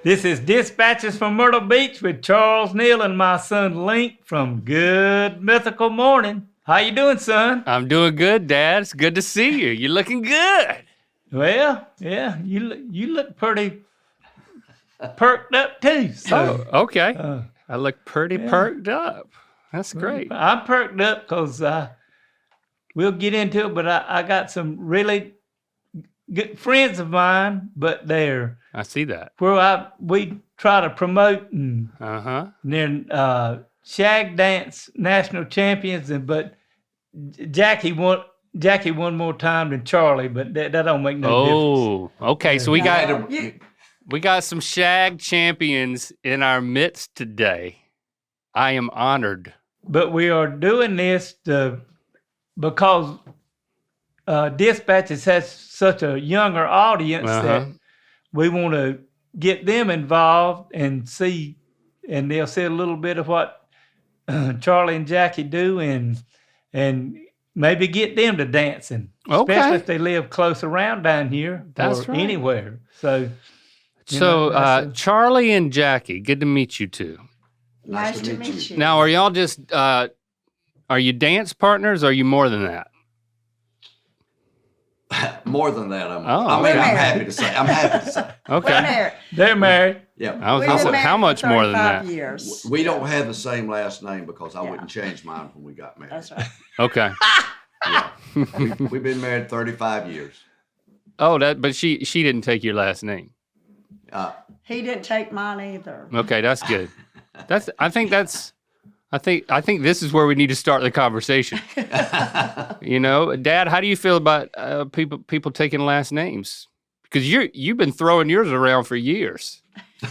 This is Dispatches from Myrtle Beach with Charles Neal and my son Link from Good Mythical Morning. How you doing, son? I'm doing good, Dad. It's good to see you. You're looking good. Well, yeah, you look pretty perked up too. So, Okay. I look pretty perked up. That's great. I'm perked up because we'll get into it, but I got some really good friends of mine, but they're I see that. where we try to promote and they're shag dance national champions, but Jackie won more time than Charlie, but that don't make no difference. Oh, okay. So we got some shag champions in our midst today. I am honored. But we are doing this because Dispatches has such a younger audience that we want to get them involved and they'll see a little bit of what Charlie and Jackie do and maybe get them to dancing, especially if they live close around down here or anywhere. So, Charlie and Jackie, good to meet you two. Nice to meet you. Now, are y'all just, are you dance partners or are you more than that? More than that, I'm happy to say. Okay. They're married. Yeah. How much more than that? Years. We don't have the same last name because I wouldn't change mine when we got married. That's right. Okay. Yeah. We've been married 35 years. Oh, but she didn't take your last name. He didn't take mine either. Okay, that's good. I think this is where we need to start the conversation. You know, Dad, how do you feel about people taking last names? Because you've been throwing yours around for years.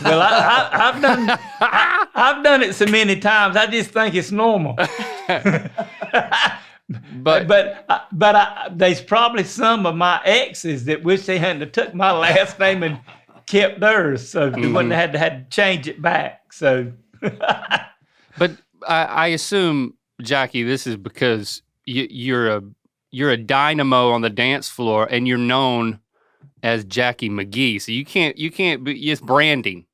Well, I've done it so many times. I just think it's normal. But there's probably some of my exes that wish they hadn't have took my last name and kept theirs, so they wouldn't have had to change it back. So, but I assume, Jackie, this is because you're a dynamo on the dance floor, and you're known as Jackie McGee. So you can't be. It's branding.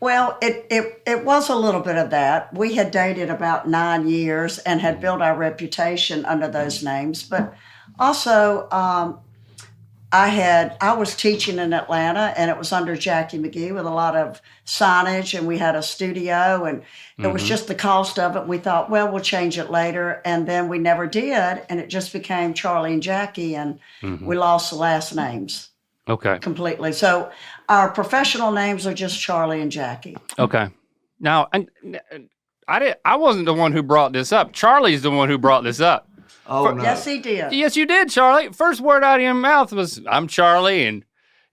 Well, it was a little bit of that. We had dated about 9 years and had built our reputation under those names. But also, I was teaching in Atlanta, and it was under Jackie McGee with a lot of signage, and we had a studio, and it was just the cost of it. We thought, well, we'll change it later, and then we never did, and it just became Charlie and Jackie, and we lost the last names. Okay. Completely. So our professional names are just Charlie and Jackie. Okay. Now, I wasn't the one who brought this up. Charlie's the one who brought this up. Oh, no. Yes, he did. Yes, you did, Charlie. First word out of your mouth was, I'm Charlie, and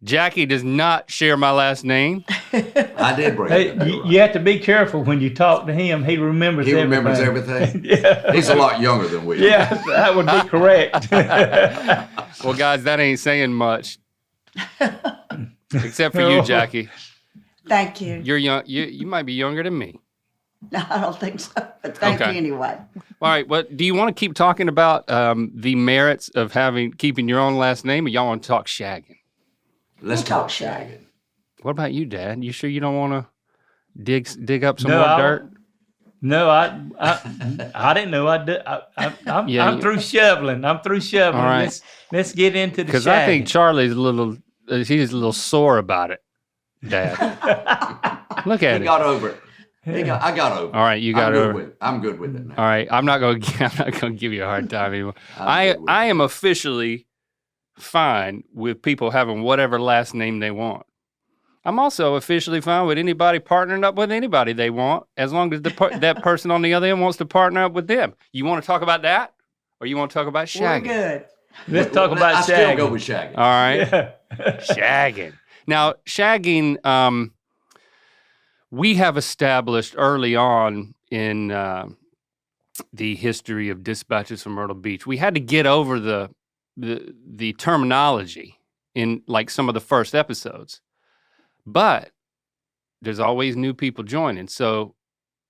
Jackie does not share my last name. I did bring it up. You have to be careful when you talk to him. He remembers everything. He remembers everything? Yeah. He's a lot younger than we are. Yeah, that would be correct. Well, guys, that ain't saying much. Except for you, Jackie. Thank you. You're young. You might be younger than me. No, I don't think so. But thank you anyway. All right. Well, do you want to keep talking about the merits of keeping your own last name, or y'all want to talk shagging? Let's talk shagging. What about you, Dad? You sure you don't want to dig up some more dirt? No, I didn't know I did. I'm through shoveling. I'm through shoveling. All right. Let's get into the Because shagging. I think Charlie's he's a little sore about it, Dad. Look at He it. got over it. I got over it. All right, you got over it. I'm good with it now. All right, I'm not going to give you a hard time anymore. I am officially fine with people having whatever last name they want. I'm also officially fine with anybody partnering up with anybody they want, as long as that person on the other end wants to partner up with them. You want to talk about that, or you want to talk about shagging? We're good. Let's talk about shagging. I still go with shagging. All right, Yeah. shagging. Now, shagging, we have established early on in the history of Dispatches from Myrtle Beach, we had to get over the terminology in like some of the first episodes. But there's always new people joining. So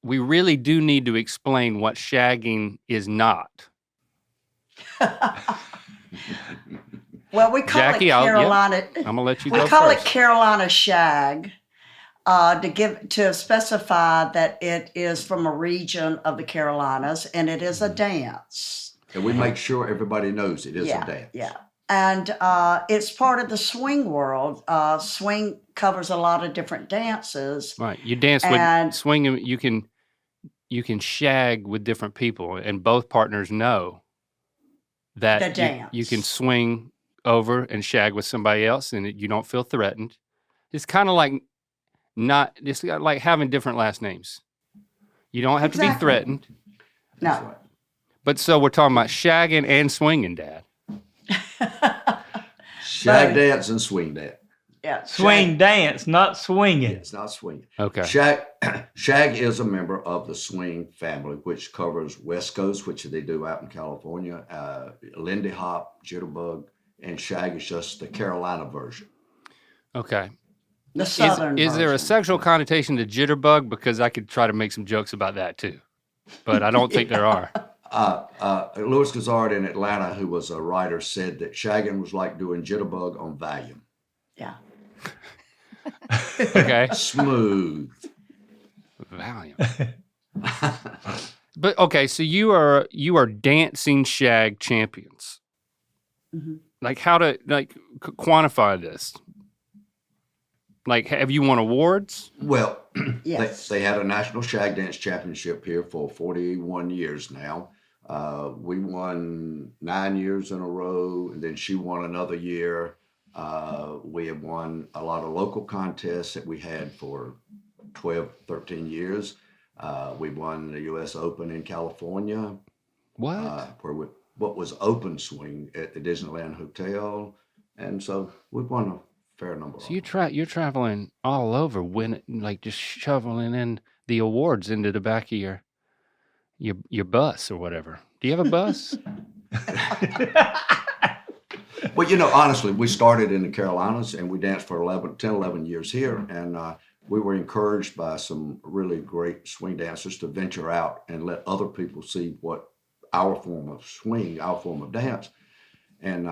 we really do need to explain what shagging is not. Well, we call Jackie, it Carolina. I'm going to let you go We call first. it Carolina shag. to specify that it is from a region of the Carolinas and it is a dance. And we make sure everybody knows it is a dance. Yeah. And it's part of the swing world. Swing covers a lot of different dances. Right. You dance with swing. You can shag with different people, and both partners know that you can swing over and shag with somebody else, and you don't feel threatened. It's kind of like it's like having different last names. You don't have to be threatened. No. Right. But so we're talking about shagging and swinging, Dad. Shag dance and swing dance. Yeah. Swing dance, not swinging. It's not swinging. Okay. Shag is a member of the swing family, which covers West Coast, which they do out in California, Lindy Hop, Jitterbug, and shag is just the Carolina version. Okay. The southern is there a sexual connotation to jitterbug? Because I could try to make some jokes about that too, but I don't think there are. Louis Gazard in Atlanta, who was a writer, said that shagging was like doing jitterbug on Valium. Yeah. Okay. Smooth. Valium. But okay, so you are dancing shag champions. Mm-hmm. Like how to quantify this? Like, have you won awards? Well, Yes. they had a national shag dance championship here for 41 years now. We won 9 years in a row, and then she won another year. We have won a lot of local contests that we had for 12, 13 years. We won the U.S. Open in California. What? What was open swing at the Disneyland Hotel. And so we've won a fair number of them. You're traveling all over, just shoveling in the awards into the back of your bus or whatever. Do you have a bus? Well, honestly, we started in the Carolinas and we danced for 10, 11 years here. And we were encouraged by some really great swing dancers to venture out and let other people see what our form of swing, our form of dance. And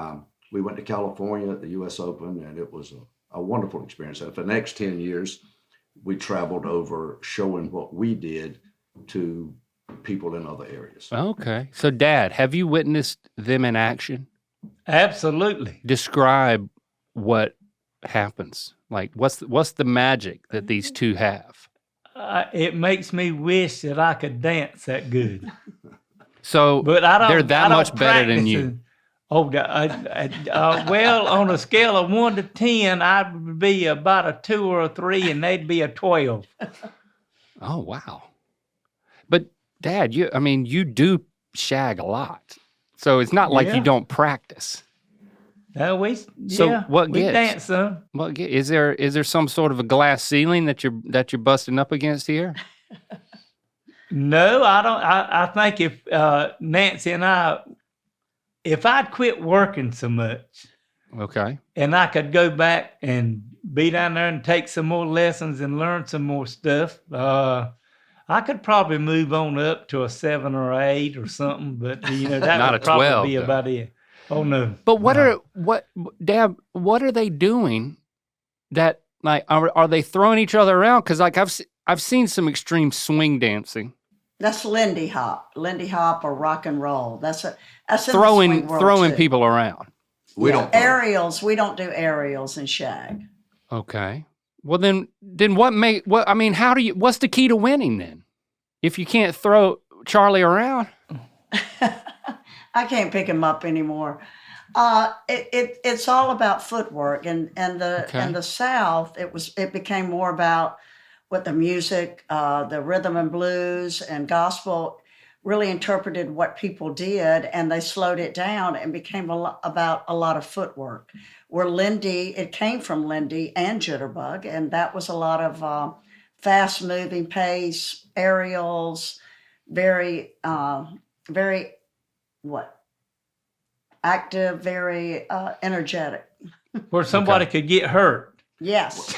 we went to California at the U.S. Open, and it was a wonderful experience. And for the next 10 years, we traveled over showing what we did to people in other areas. Okay. So, Dad, have you witnessed them in action? Absolutely. Describe what happens. Like, what's the magic that these two have? It makes me wish that I could dance that good. So, but I don't, they're that much better than practice you. Oh, well, on a scale of 1 to 10, I would be about a 2 or a 3, and they'd be a 12. Oh, wow. But Dad, you do shag a lot. So it's not like you don't practice. No, we what we gives? dance some. What is there some sort of a glass ceiling that you're busting up against here? No, I don't. I think if Nancy and if I'd quit working so much, okay, and I could go back and be down there and take some more lessons and learn some more stuff, I could probably move on up to a 7 or 8 or something. But that Not would a 12, probably be though. about it. Oh no! But Dad? What are they doing? That are they throwing each other around? Because I've seen some extreme swing dancing. That's Lindy Hop or rock and roll. That's throwing people around. We don't aerials. We don't do aerials in shag. Okay. Well, then what's the key to winning then? If you can't throw Charlie around? I can't pick him up anymore. It's all about footwork, and the South, it became more about what the music, the rhythm and blues and gospel really interpreted what people did, and they slowed it down and became about a lot of footwork. Where it came from Lindy and Jitterbug, and that was a lot of fast moving pace, aerials, very active, very energetic. Where somebody could get hurt. Yes.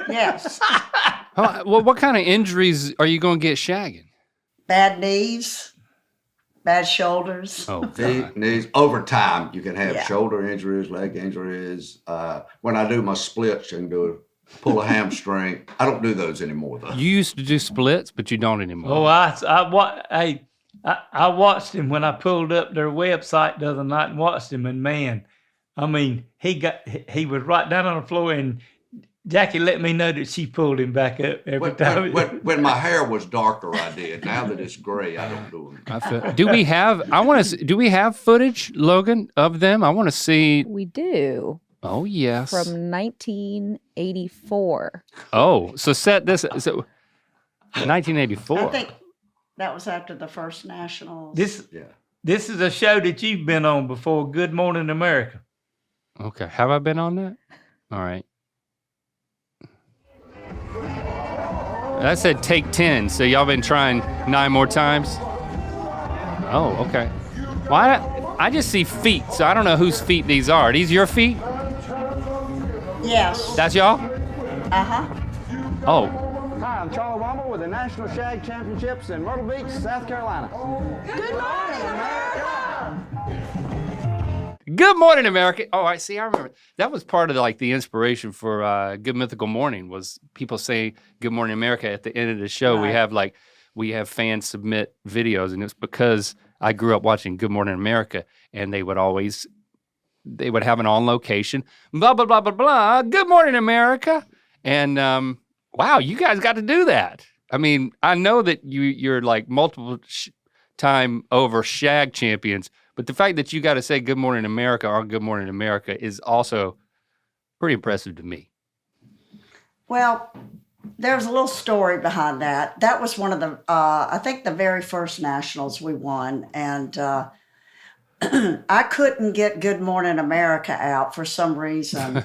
Yes. Well, what kind of injuries are you going to get shagging? Bad knees, bad shoulders. Oh, knees. Over time, you can have shoulder injuries, leg injuries. When I do my splits, you can do pull a hamstring. I don't do those anymore, though. You used to do splits, but you don't anymore. Oh, I watched him when I pulled up their website the other night and watched him, and man, I mean, he was right down on the floor, and Jackie let me know that she pulled him back up every time. When my hair was darker, I did. Now that it's gray, I don't do them. Do we have footage, Logan, of them? I want to see. We do. Oh, yes. From 1984. Oh, so set this. So 1984. I think that was after the first Nationals. This is a show that you've been on before, Good Morning America. Okay. Have I been on that? All right. That said take 10, so y'all been trying 9 more times? Oh, okay. Well, I just see feet, so I don't know whose feet these are. Are these your feet? Yes. That's y'all? Uh-huh. Oh. Hi, I'm Charlie Womble with the National Shag Championships in Myrtle Beach, South Carolina. Good morning, America! Good morning, America. Oh, I remember. That was part of the inspiration for Good Mythical Morning was people saying Good Morning America at the end of the show. Right. We have fans submit videos, and it's because I grew up watching Good Morning America, and they would have an on location, blah, blah, blah, blah, blah, Good Morning America. And wow, you guys got to do that. I mean, I know that you're like multiple time over shag champions, but the fact that you got to say Good Morning America on Good Morning America is also pretty impressive to me. Well, there's a little story behind that. That was one of the, I think the very first Nationals we won. And I couldn't get Good Morning America out for some reason.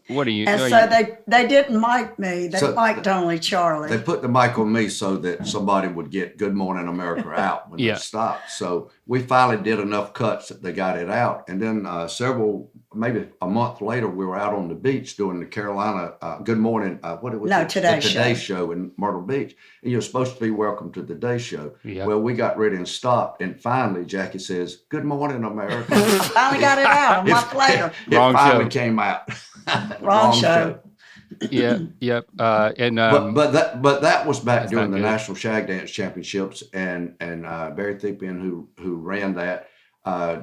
What are you? And so they didn't mic me. They mic'd only Charlie. They put the mic on me so that somebody would get Good Morning America out when they stopped. So we finally did enough cuts that they got it out. And then maybe a month later, we were out on the beach doing the Carolina Good Morning, Today Show in Myrtle Beach. And you're supposed to be welcome to the Day Show. Yep. Well, we got ready and stopped. And finally, Jackie says, Good Morning America. I finally got it out a month later. It finally came out. Wrong show. Yep. But that was back during the National Shag Dance Championships, and Barry Thigpen, who ran that,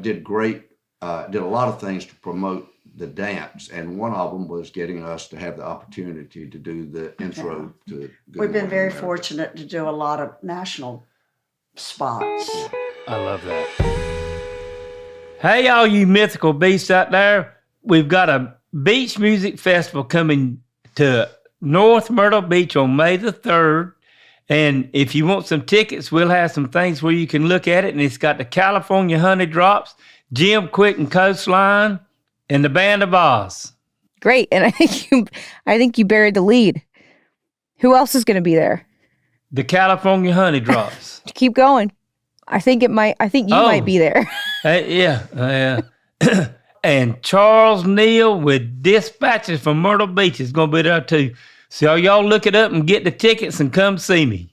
did a lot of things to promote the dance, and one of them was getting us to have the opportunity to do the intro to. We've been very fortunate to do a lot of national spots. I love that. Hey, all you mythical beasts out there, we've got a beach music festival coming to North Myrtle Beach on May the 3rd. And if you want some tickets, we'll have some things where you can look at it. And it's got the California Honey Drops, Jim Quick and Coastline, and the Band of Oz. Great. And I think you buried the lead. Who else is going to be there? The California Honey Drops. Keep going. I think you might be there. Yeah. And Charles Neal with Dispatches from Myrtle Beach is going to be there too. So y'all look it up and get the tickets and come see me.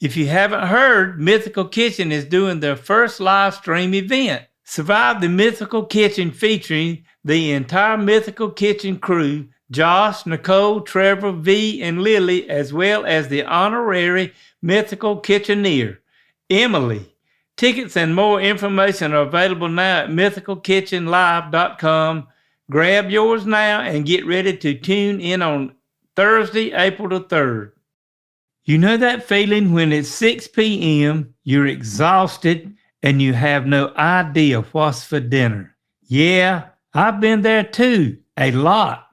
If you haven't heard, Mythical Kitchen is doing their first live stream event. Survive the Mythical Kitchen featuring the entire Mythical Kitchen crew, Josh, Nicole, Trevor, V, and Lily, as well as the honorary Mythical Kitcheneer, Emily. Tickets and more information are available now at mythicalkitchenlive.com. Grab yours now and get ready to tune in on Thursday, April the 3rd. You know that feeling when it's 6 p.m., you're exhausted, and you have no idea what's for dinner? Yeah, I've been there too, a lot.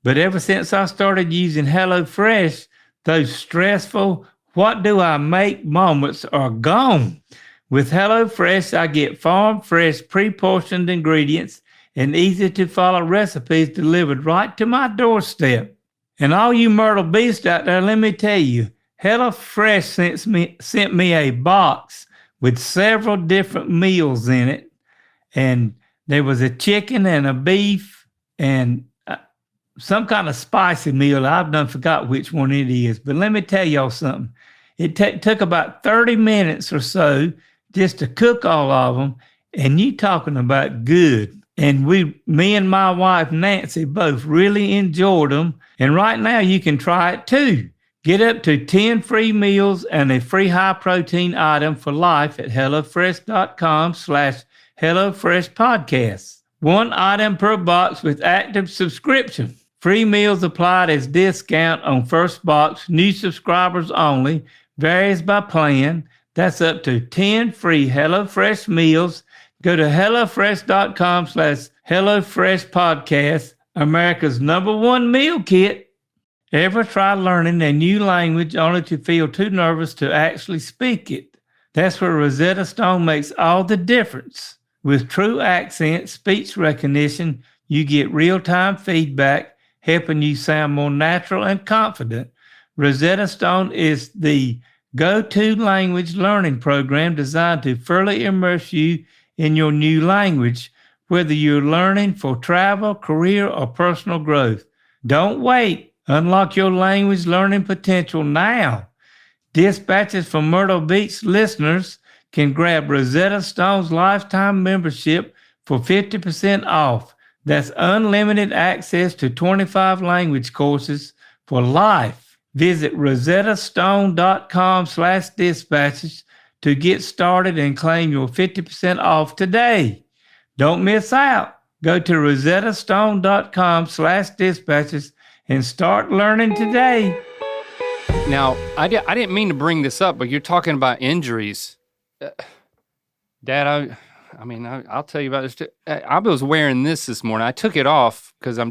But ever since I started using HelloFresh, those stressful, what do I make moments are gone. With HelloFresh, I get farm-fresh, pre-portioned ingredients and easy-to-follow recipes delivered right to my doorstep. And all you Myrtle Beasts out there, let me tell you, HelloFresh sent me a box with several different meals in it. And there was a chicken and a beef and some kind of spicy meal. I've done forgot which one it is. But let me tell y'all something. It took about 30 minutes or so just to cook all of them, and you talking about good. And me and my wife, Nancy, both really enjoyed them. And right now you can try it too. Get up to 10 free meals and a free high-protein item for life at HelloFresh.com/HelloFreshPodcast. One item per box with active subscription. Free meals applied as discount on first box, new subscribers only, varies by plan. That's up to 10 free HelloFresh meals. Go to HelloFresh.com/HelloFreshPodcast, America's #1 meal kit. Ever try learning a new language only to feel too nervous to actually speak it? That's where Rosetta Stone makes all the difference. With true accent, speech recognition, you get real-time feedback, helping you sound more natural and confident. Rosetta Stone is the go-to language learning program designed to fully immerse you in your new language, whether you're learning for travel, career, or personal growth. Don't wait. Unlock your language learning potential now. Dispatches from Myrtle Beach listeners can grab Rosetta Stone's lifetime membership for 50% off. That's unlimited access to 25 language courses for life. Visit rosettastone.com/dispatches to get started and claim your 50% off today. Don't miss out. Go to rosettastone.com/dispatches and start learning today. Now, I didn't mean to bring this up, but you're talking about injuries. Dad, I'll tell you about this too. I was wearing this morning. I took it off because I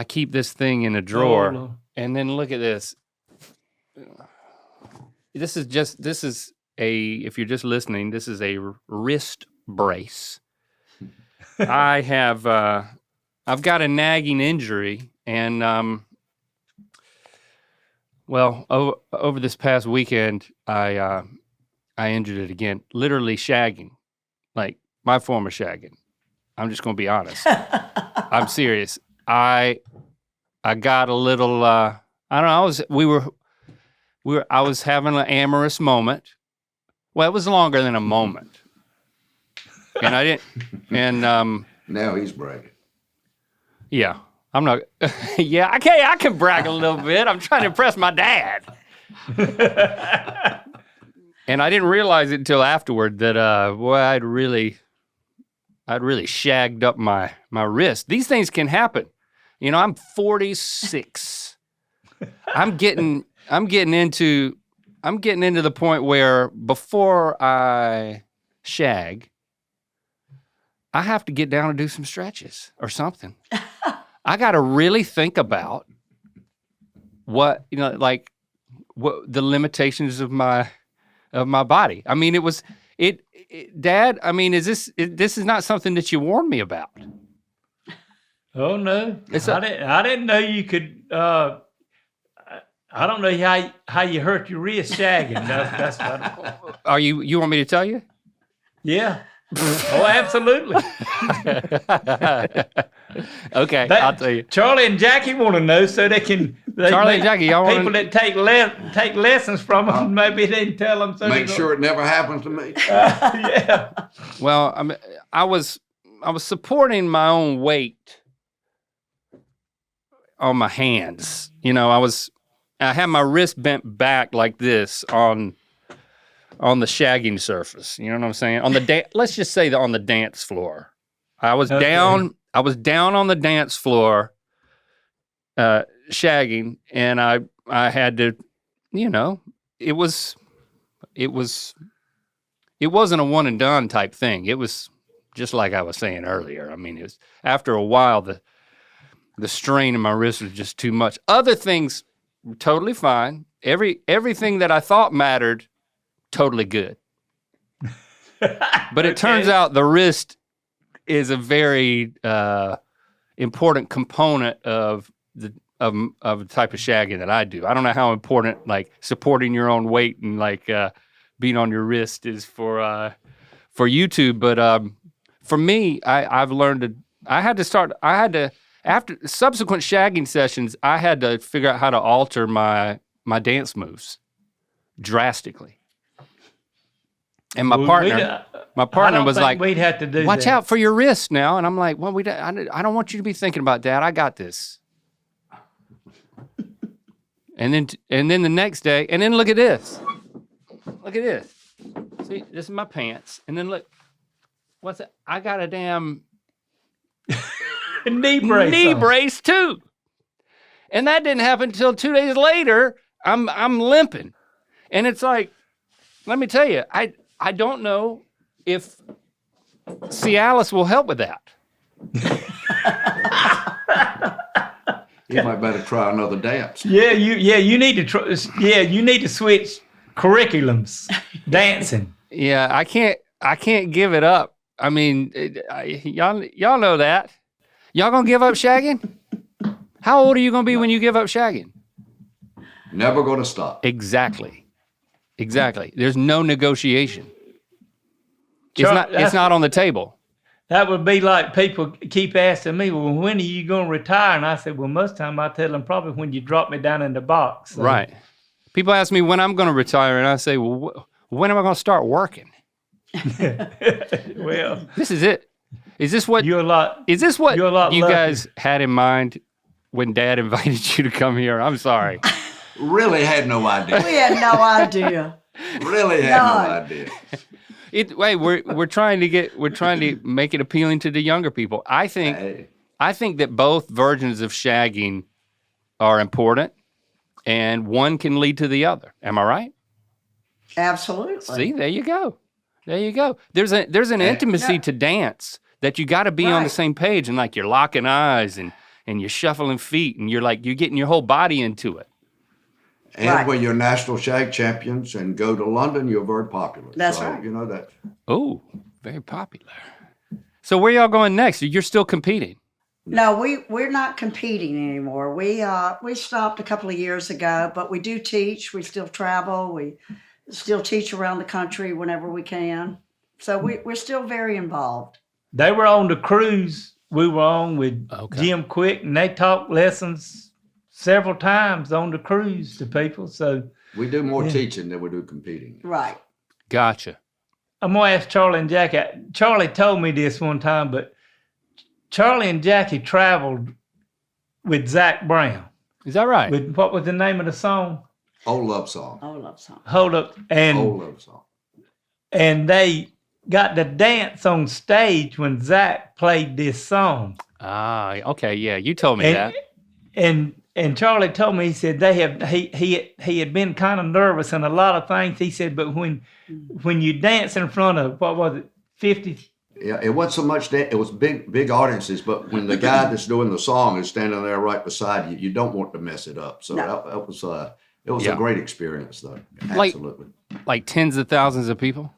keep this thing in a drawer. Oh. And then look at this. If you're just listening, this is a wrist brace. I've got a nagging injury, and over this past weekend, I injured it again. Literally shagging, like my form of shagging. I'm just gonna be honest. I'm serious. I got a little. I don't know. I was having an amorous moment. Well, it was longer than a moment, and I didn't. And Now he's bragging. yeah, I'm not. Yeah, I can brag a little bit. I'm trying to impress my dad. And I didn't realize it until afterward that I'd really shagged up my wrist. These things can happen. You know, I'm 46. I'm getting into the point where before I shag, I have to get down and do some stretches or something. I got to really think about what the limitations of my body. I mean, Dad, I mean, this is not something that you warned me about. Oh no, I didn't know you could. I don't know how you hurt your wrist shagging. That's what. Are you want me to tell you? Yeah. Oh, absolutely. Okay, I'll tell you. Charlie and Jackie want to know so they can. Charlie and Jackie, y'all want people that take lessons from them. Maybe they can tell them. So Make sure it never happens to me. Yeah. Well, I was supporting my own weight on my hands. You know, I had my wrist bent back like this on the shagging surface. You know what I'm saying? Let's just say on the dance floor. I was down on the dance floor shagging, and I had to, you know, it wasn't a one and done type thing. It was just like I was saying earlier. I mean, it was after a while the strain in my wrist was just too much. Other things were totally fine. Everything that I thought mattered, totally good. But it turns out the wrist is a very important component of the type of shagging that I do. I don't know how important like supporting your own weight and like being on your wrist is for YouTube, but for me, I've learned after subsequent shagging sessions, I had to figure out how to alter my dance moves drastically. And my Well, partner I don't was think like, we'd have to do watch that. out for your wrist now. And I'm like, well, I don't want you to be thinking about that. I got this. And then the next day, and then look at this. Look at this. See, this is my pants. And then look, what's that? I got a damn knee brace. on. brace too. And that didn't happen until 2 days later. I'm limping. And it's like, let me tell you, I don't know if Cialis will help with that. You might better try another dance. You need to you need to switch curriculums, dancing. Yeah, I can't give it up. I mean, y'all know that. Y'all gonna give up shagging? How old are you gonna be when you give up shagging? Never going to stop. Exactly. There's no negotiation. It's not on the table. That would be like people keep asking me, well, when are you going to retire? And I said, well, most of the time I tell them probably when you drop me down in the box. So. Right. People ask me when I'm going to retire, and I say, well, when am I going to start working? Well, This is it. Is this what you're a lot. Is this what You're a lot you lucky. guys had in mind when Dad invited you to come here? I'm sorry. Really had no idea. We had no idea. Really had no None. idea. We're trying to make it appealing to the younger people. I think that both versions of shagging are important, and one can lead to the other. Am I right? Absolutely. See, there you go. There's an intimacy to dance that you got to be on the Right. same page, and like you're locking eyes and you're shuffling feet, and you're getting your whole body into it. And Right. when you're national shag champions and go to London, you're very popular. That's so, right. You know that. Oh, very popular. So where y'all going next? You're still competing. No, we're not competing anymore. We stopped a couple of years ago, but we do teach. We still travel. We still teach around the country whenever we can. So we're still very involved. They were on the cruise we were on with Okay. Jim Quick, and they taught lessons several times on the cruise to people. So We do more teaching than we do competing. Right. Gotcha. I'm going to ask Charlie and Jackie. Charlie told me this one time, but Charlie and Jackie traveled with Zach Brown. Is that right? With what was the name of the song? Old love song. Oh, love song. Hold up. Old love song. And they got to dance on stage when Zach played this song. Ah, okay, yeah, you told me that. And Charlie told me, he said he had been kind of nervous and a lot of things. He said, but when you dance in front of, what was it, 50? Yeah, it wasn't so much that it was big audiences, but when the guy that's doing the song is standing there right beside you, you don't want to mess it up. So that was Yeah. a great experience, though. Like- Absolutely. Like tens of thousands of people?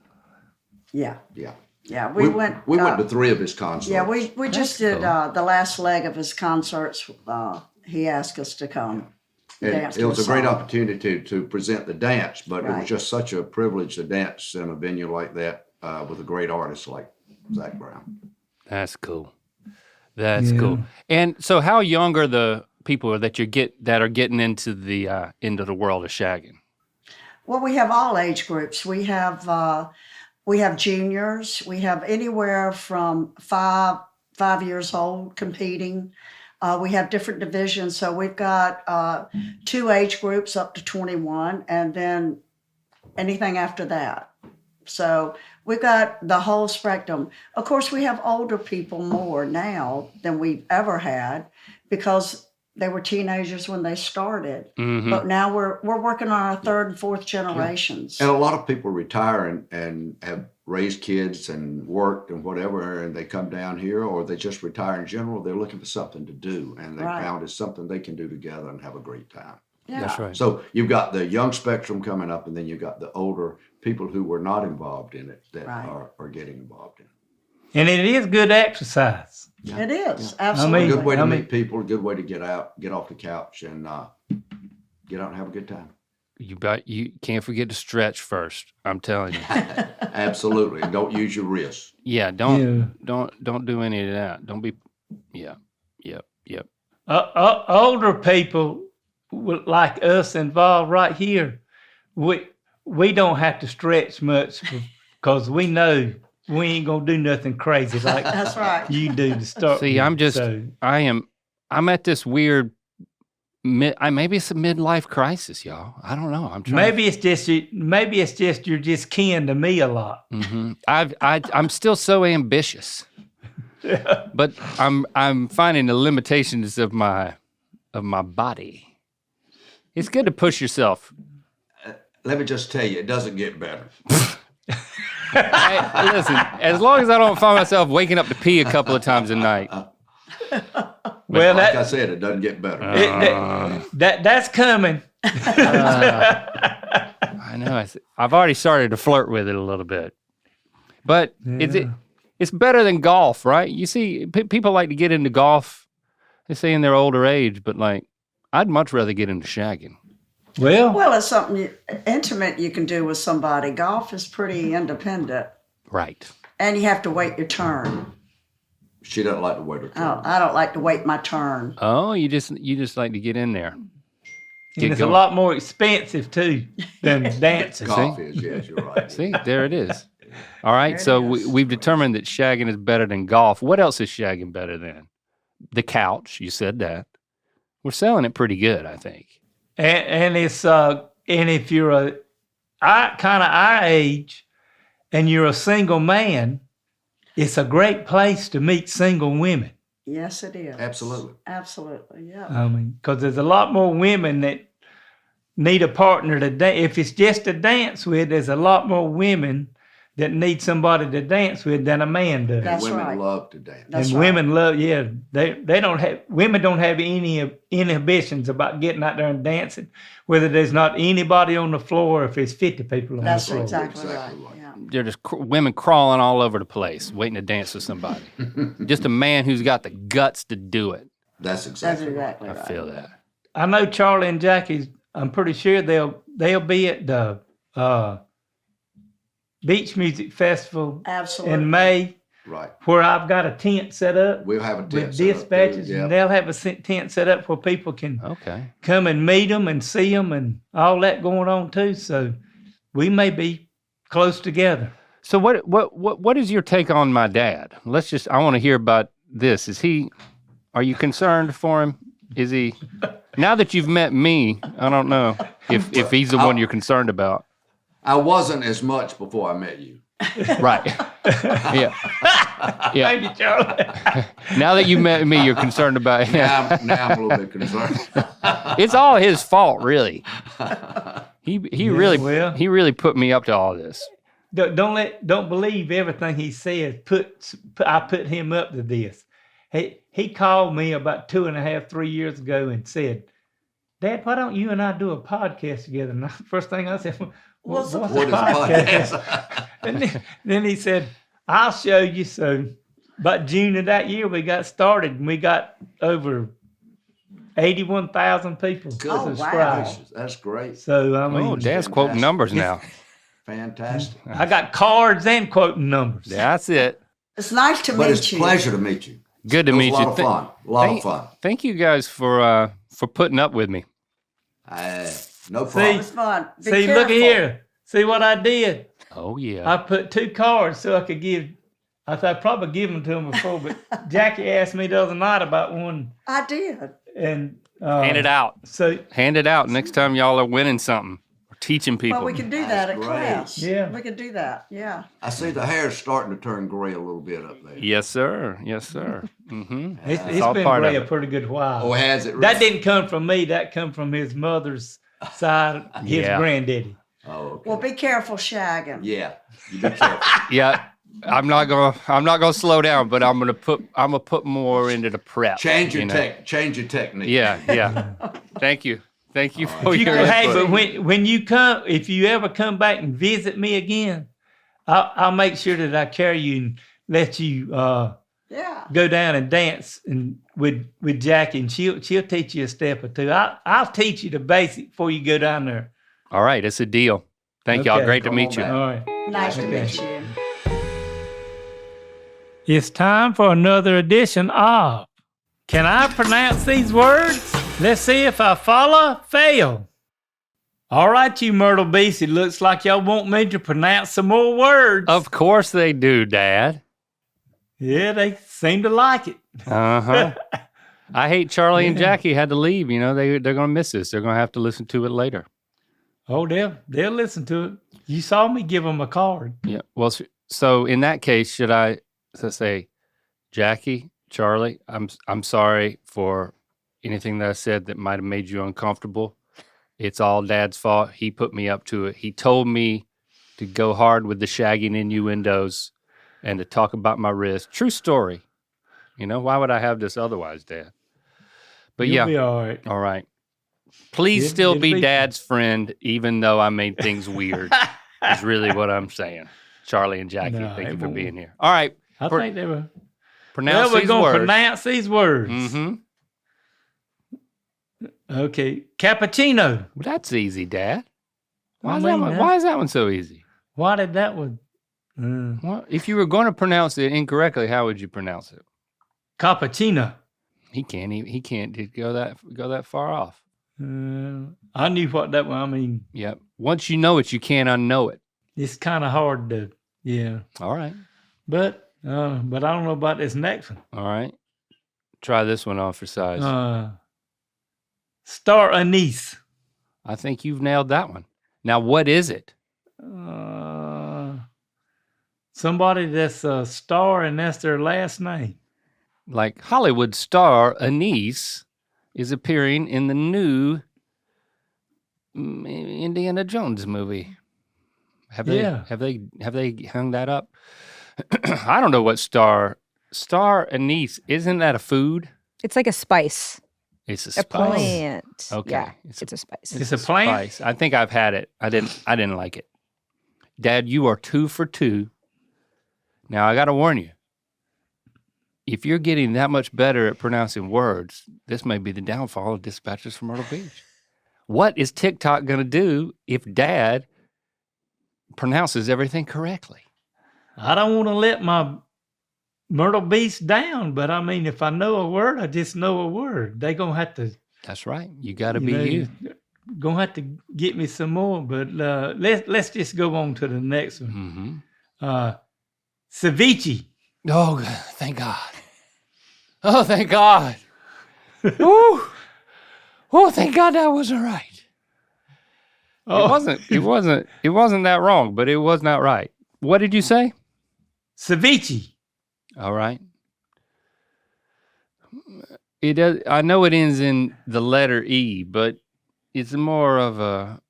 Yeah. Yeah. Yeah. We We went to 3 of his concerts. Yeah, we just did the last leg of his concerts. He asked us to come. And dance it to was the a great song. opportunity to present the dance, but it Right. was just such a privilege to dance in a venue like that with a great artist like Zach Brown. That's cool. That's cool. And so how young are the people that are getting into the world of shagging? Well, we have all age groups. We have juniors. We have anywhere from 5 years old competing. We have different divisions. So we've got 2 age groups up to 21, and then anything after that. So we've got the whole spectrum. Of course, we have older people more now than we've ever had because they were teenagers when they started. Mm-hmm. But now we're working on our 3rd and 4th generations. And a lot of people retire and have raised kids and worked and whatever, and they come down here, or they just retire in general. They're looking for something to do, and they Right. found it's something they can do together and have a great time. Yeah. That's right. So you've got the young spectrum coming up, and then you've got the older people who were not involved in it that Right. are getting involved in it. And it is good exercise. It is, A absolutely. good way to I mean- meet people, a good way to get out, get off the couch, and get out and have a good time. You can't forget to stretch first. I'm telling you. Absolutely. And don't use your wrists. Yeah, don't do any of that. Don't be. Yeah, yep. Older people like us involved right here, we don't have to stretch much because we know we ain't gonna do nothing crazy like That's right. you do to start. See, with. I'm just, So, I'm at this weird, maybe it's a midlife crisis, y'all. I don't know. I'm trying. maybe it's just you're just kin to me a lot. I'm still so ambitious, but I'm finding the limitations of my body. It's good to push yourself. Let me just tell you, it doesn't get better. Hey, listen, as long as I don't find myself waking up to pee a couple of times a night. Well, Like I said, it doesn't get better. That's coming. I know. I've already started to flirt with it a little bit, but it's better than golf, right? You see, people like to get into golf. They say in their older age, but like, I'd much rather get into shagging. Well, it's something intimate you can do with somebody. Golf is pretty independent. Right. And you have to wait your turn. She doesn't like to wait her turn. Oh, I don't like to wait my turn. Oh, you just like to get in there. And it's a lot more expensive too than dancing. Golf is, yes, you're right. See, there it is. All right, so we've determined that shagging is better than golf. What else is shagging better than? The couch, you said that. We're selling it pretty good, I think. And it's and if you're kind of our age and you're a single man, it's a great place to meet single women. Yes, it is. Absolutely. Absolutely, yeah. I mean, because there's a lot more women that need a partner to dance. If it's just to dance with, there's a lot more women that need somebody to dance with than a man does. That's women right. love to dance. That's and right. women love, women don't have any inhibitions about getting out there and dancing, whether there's not anybody on the floor or if there's 50 people on That's the floor. exactly Exactly right. right. Yeah. They're just women crawling all over the place, waiting to dance with somebody. Just a man who's got the guts to do it. That's That's exactly right. exactly I right. feel that. I know Charlie and Jackie's, I'm pretty sure they'll be at the Beach Music Festival Absolutely. in May, Right. where I've got a tent set up We'll have a tent with set up, too. dispatches, Yep. and they'll have a tent set up where people can Okay. come and meet them and see them and all that going on too. So we may be close together. So what is your take on my dad? I want to hear about this. Are you concerned for him? Is he, now that you've met me, I don't know if he's the one you're concerned about. I wasn't as much before I met you. Right. Yeah. Yeah. Thank you, Charlie. Now that you met me, you're concerned about him. Now I'm a little bit concerned. It's all his fault, really. He well. really put me up to all this. Don't believe everything he says. I put him up to this. He called me about 3 years ago and said, "Dad, why don't you and I do a podcast together?" And the first thing I said, what's a What is podcast? podcast? And then he said, "I'll show you." So about June of that year, we got started, and we got over 81,000 people Oh, wow. subscribed. That's great. So I mean, Oh, Dad's quoting numbers now. Fantastic. I got cards and quoting numbers. That's it. It's nice to But meet it's a you. pleasure to meet you. Good to It was meet a lot you. of fun. A lot of fun. Thank you guys for putting up with me. No It problem. was fun. Be See, careful. look at here. See what I did? Oh yeah. I put 2 cards so I could give. I thought I'd probably give them to him before, but Jackie asked me the other night about one, I did. and Hand it out. So Hand it out next time y'all are winning something or teaching people. Well, we can do that at great. class. Yeah. We can do that. Yeah. I see the hair's starting to turn gray a little bit up there. Yes, sir. Yes, sir. Mm-hmm. it's all been part of gray a it. pretty good while. Oh, has it? That really? didn't come from me. That come from his mother's side, his Yeah. granddaddy. Oh, okay. Well, be careful shagging. Yeah. You be careful. Yeah. I'm not gonna slow down, but I'm gonna put more into the prep. Change your you know? change your technique. Yeah, yeah. Thank you for You your can, hey, input. but when you come, if you ever come back and visit me again, I'll make sure that I carry you and let you Yeah. go down and dance and with Jackie, and she'll teach you a step or two. I'll teach you the basic before you go down there. All right, it's a deal. Thank y'all. Okay, Great to come meet on you. back. All right. Nice to Okay. meet you. It's time for another edition of Can I Pronounce These Words? Let's see if I fail. All right, you Myrtle Beach. It looks like y'all want me to pronounce some more words. Of course they do, Dad. Yeah, they seem to like it. Uh-huh. I hate Charlie and Jackie had to leave. You know, they're going to miss this. They're going to have to listen to it later. Oh, they'll listen to it. You saw me give them a card. Yeah. Well, so in that case, should I say, Jackie, Charlie, I'm sorry for anything that I said that might have made you uncomfortable. It's all Dad's fault. He put me up to it. He told me to go hard with the shagging innuendos and to talk about my wrist. True story. You know, why would I have this otherwise, Dad? But You'll yeah. be all right. All right. Please still be Dad's friend, even though I made things weird, is really what I'm saying. Charlie and Jackie, thank you for being here. All right. I think they were. Pronounce we're these going to words. pronounce these words. Mm-hmm. Okay. Cappuccino. Well, that's easy, Dad. Why is that one so easy? Why did that one? Well, if you were going to pronounce it incorrectly, how would you pronounce it? Cappuccino. He can't go that far off. I knew what that was. I mean, Yep. Once you know it, you can't unknow it. it's kind of hard to, yeah. All right. But I don't know about this next one. All right. Try this one on for size. Star anise. I think you've nailed that one. Now, what is it? Somebody that's a star and that's their last name. Like Hollywood star Anise is appearing in the new Indiana Jones movie. Have they hung that up? I don't know what star anise, isn't that a food? It's like a spice. It's a A spice. plant. Okay. Yeah, it's a spice. It's a plant? Spice. I think I've had it. I didn't like it. Dad, you are 2 for 2. Now I gotta warn you. If you're getting that much better at pronouncing words, this may be the downfall of Dispatches from Myrtle Beach. What is TikTok gonna do if Dad pronounces everything correctly? I don't want to let my Myrtle Beach down, but I mean, if I know a word, I just know a word. They gonna have to. That's right. You gotta be you. Gonna have to get me some more. But let's just go on to the next one. Mm-hmm. Ceviche. Oh, thank God. Oh, thank God. Ooh. Oh, thank God that wasn't right. Oh. It wasn't that wrong, but it was not right. What did you say? Ceviche. All right. It does. I know it ends in the letter E, but it's more of a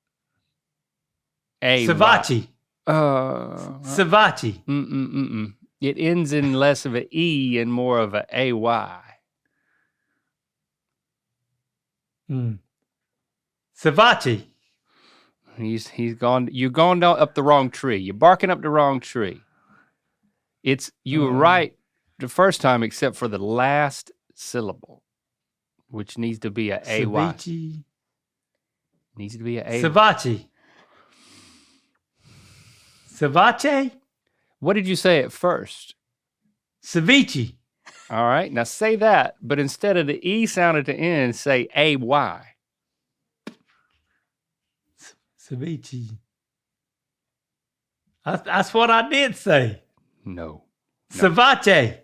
Ceviche. Ceviche. It ends in less of an E and more of a AY. Ceviche. He's gone. You're going up the wrong tree. You're barking up the wrong tree. You were right the first time, except for the last syllable, which needs to be a AY. Ceviche. Needs to be a AY. Ceviche. Ceviche. What did you say at first? Ceviche. All right, now say that, but instead of the E sound at the end, say AY. Ceviche. That's what I did say. No. Ceviche.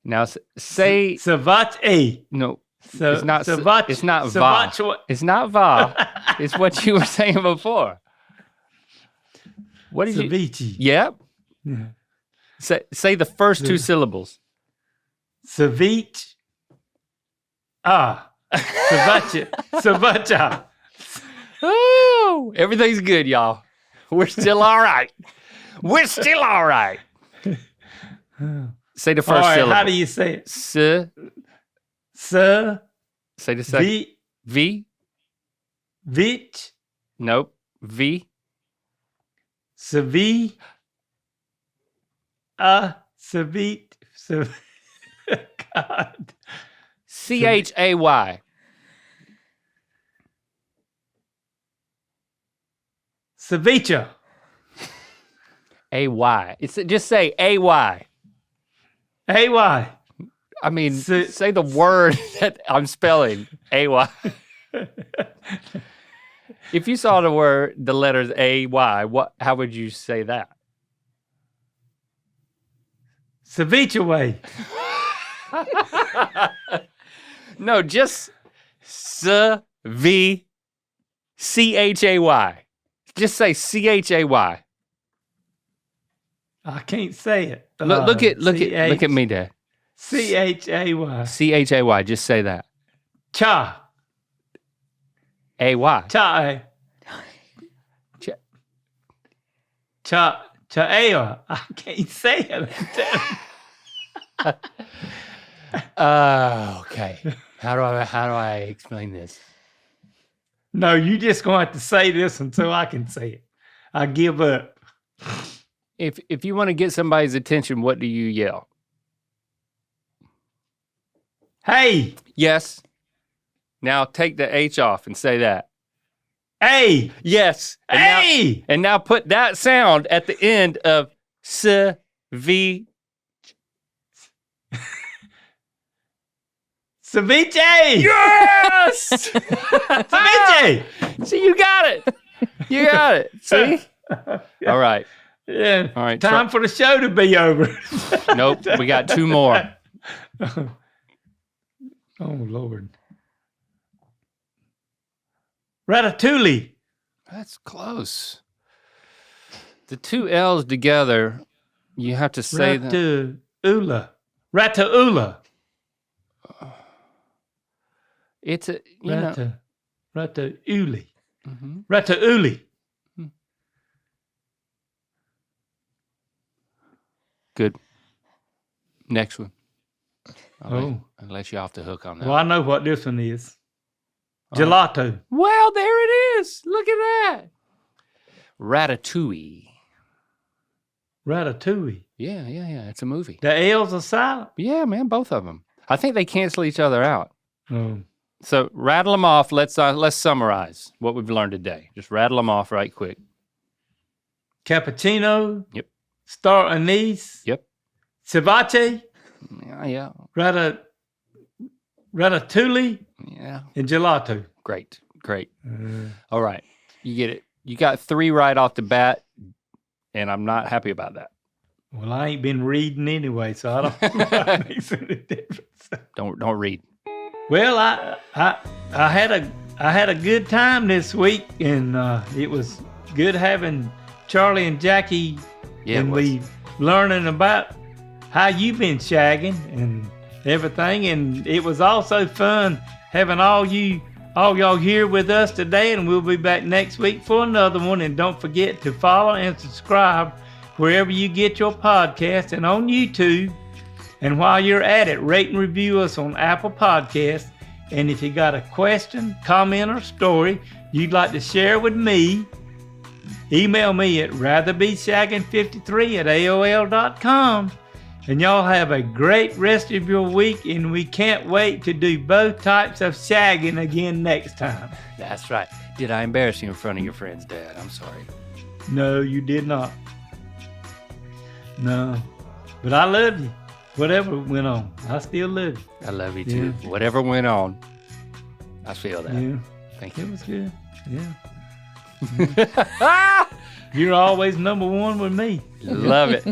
Now say Ceviche. no. So, it's not. ceviche. It's not va. Ceviche. It's not va. It's what you were saying before. What did you? Ceviche. Yep. Yeah. Say the first 2 syllables. Ceviche. Ceviche. Ceviche. Oh, everything's good, y'all. We're still all right. We're still all right. Say the first All right, syllable. how do you say it? Say the second. V. Vich. Nope. V. Ceviche. Ceviche. God. CHAY. Ceviche. AY. Just say AY. AY. I mean, say the word that I'm spelling. AY. If you saw the letters A-Y, how would you say that? Ceviche way. No, just C-H-A-Y. Just say C-H-A-Y. I can't say it. Look at me, Dad. C-H-A-Y. C-H-A-Y. Just say that. Cha. A-Y. Cha. Cha-ea. I can't say it. Okay. How do I explain this? No, you just going to have to say this until I can say it. I give up. If you want to get somebody's attention, what do you yell? Hey. Yes. Now take the H off and say that. Hey. Yes. And Hey. and now put that sound at the end of C-V. Ceviche. Yes! Ceviche. See, you got it. You got it. See? All right. Yeah. All right. Time for the show to be over. Nope. We got two more. Oh, Lord. Ratatouille. That's close. The two L's together, you have to say that. Ratatouille. Ratatouille. It's a, you know. Ratatouille. Mhm. Ratatouille. Good. Next one. Oh. I'll let you off the hook on that. Well, I know what this one is. Gelato. Well, there it is. Look at that. Ratatouille. Ratatouille. Yeah. It's a movie. The L's are silent. Yeah, man, both of them. I think they cancel each other out. Oh. So rattle them off. Let's summarize what we've learned today. Just rattle them off right quick. Cappuccino. Yep. Star anise. Yep. Ceviche. Yeah. Ratatouille. Yeah. And gelato. Great. All right. You get it. You got 3 right off the bat, and I'm not happy about that. Well, I ain't been reading anyway, so I don't know if it makes any difference. Don't read. Well, I had a good time this week, and it was good having Charlie and Jackie, Yeah, and we learning about how you've been shagging and everything, and it was also fun having all y'all here with us today, and we'll be back next week for another one. And don't forget to follow and subscribe wherever you get your podcast and on YouTube. And while you're at it, rate and review us on Apple Podcasts. And if you got a question, comment, or story you'd like to share with me, email me at ratherbeshaggin53@aol.com. And y'all have a great rest of your week, and we can't wait to do both types of shagging again next time. That's right. Did I embarrass you in front of your friends, Dad? I'm sorry. No, you did not. No. But I love you. Whatever went on, I still love you. I love you too. Yeah. Whatever went on, I feel that. Yeah. Thank you. It was good. Yeah. You're always number one with me. Love it.